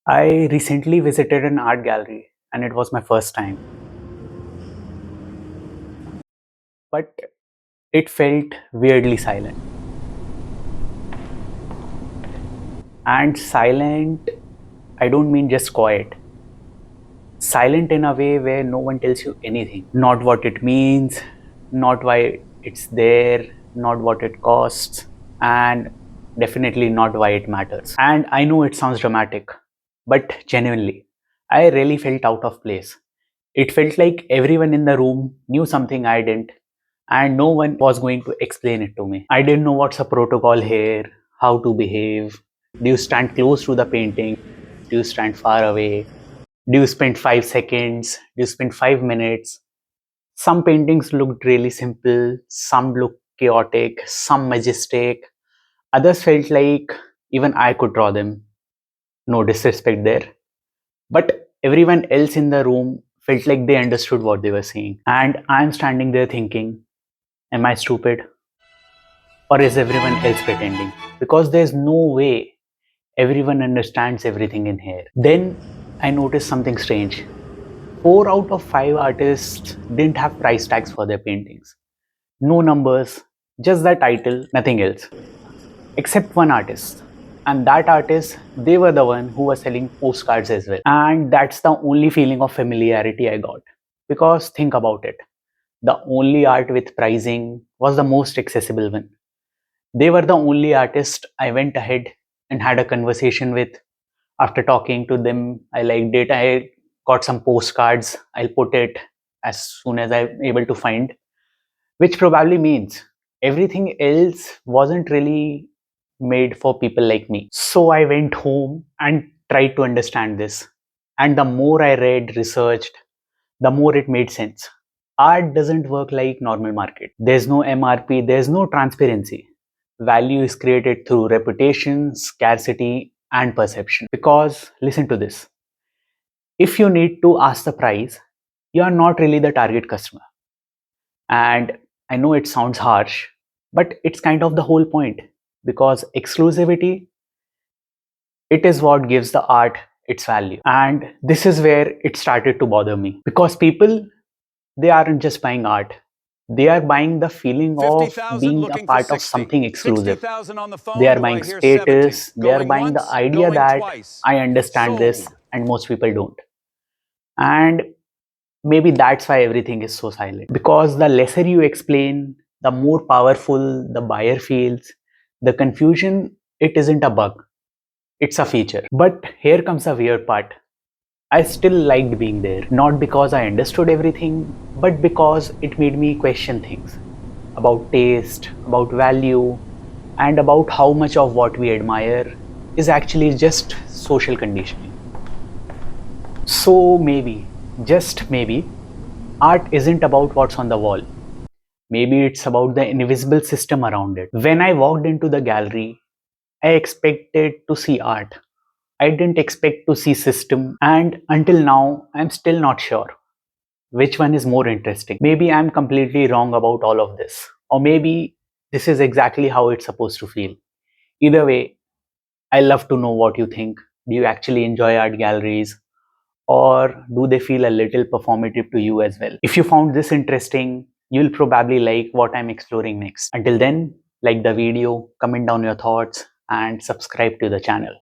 I recently visited an art gallery and it was my first time, but it felt weirdly silent. And silent, I don't mean just quiet. Silent in a way where no one tells you anything. Not what it means, not why it's there, not what it costs, and definitely not why it matters. And I know it sounds dramatic, but genuinely, I really felt out of place. It felt like everyone in the room knew something I didn't, and no one was going to explain it to me. I didn't know what's a protocol here, how to behave. Do you stand close to the painting? Do you stand far away? Do you spend 5 seconds? Do you spend 5 minutes? Some paintings looked really simple, some looked chaotic, some majestic. Others felt like even I could draw them. No disrespect there. But everyone else in the room felt like they understood what they were saying. And I'm standing there thinking, am I stupid? Or is everyone else pretending? Because there's no way everyone understands everything in here. Then I noticed something strange. 4 out of 5 artists didn't have price tags for their paintings. No numbers, just the title, nothing else. Except one artist. And that artist, they were the one who was selling postcards as well. And that's the only feeling of familiarity I got. Because think about it. The only art with pricing was the most accessible one. They were the only artist I went ahead and had a conversation with. After talking to them, I liked it. I got some postcards. I'll put it as soon as I'm able to find, which probably means everything else wasn't really made for people like me. So I went home and tried to understand this. And the more I read, researched, the more it made sense. Art doesn't work like normal market. There's no MRP, there's no transparency. Value is created through reputation, scarcity, and perception. Because listen to this. If you need to ask the price, you are not really the target customer. And I know it sounds harsh, but it's kind of the whole point. Because exclusivity, it is what gives the art its value. And this is where it started to bother me. Because people, they aren't just buying art. They are buying the feeling of 50,000 being a looking for part of 60. something exclusive. 60,000 on the They phone. are Do I buying hear 70? status. They are Going buying the once, idea going that twice. I understand this Sold. and most people don't. And maybe that's why everything is so silent. Because the lesser you explain, the more powerful the buyer feels. The confusion, it isn't a bug, it's a feature. But here comes the weird part. I still liked being there, not because I understood everything, but because it made me question things about taste, about value, and about how much of what we admire is actually just social conditioning. So maybe, just maybe, art isn't about what's on the wall. Maybe it's about the invisible system around it. When I walked into the gallery, I expected to see art. I didn't expect to see system, and until now, I'm still not sure which one is more interesting. Maybe I'm completely wrong about all of this, or maybe this is exactly how it's supposed to feel. Either way, I love to know what you think. Do you actually enjoy art galleries? Or do they feel a little performative to you as well? If you found this interesting, you'll probably like what I'm exploring next. Until then, like the video, comment down your thoughts, and subscribe to the channel.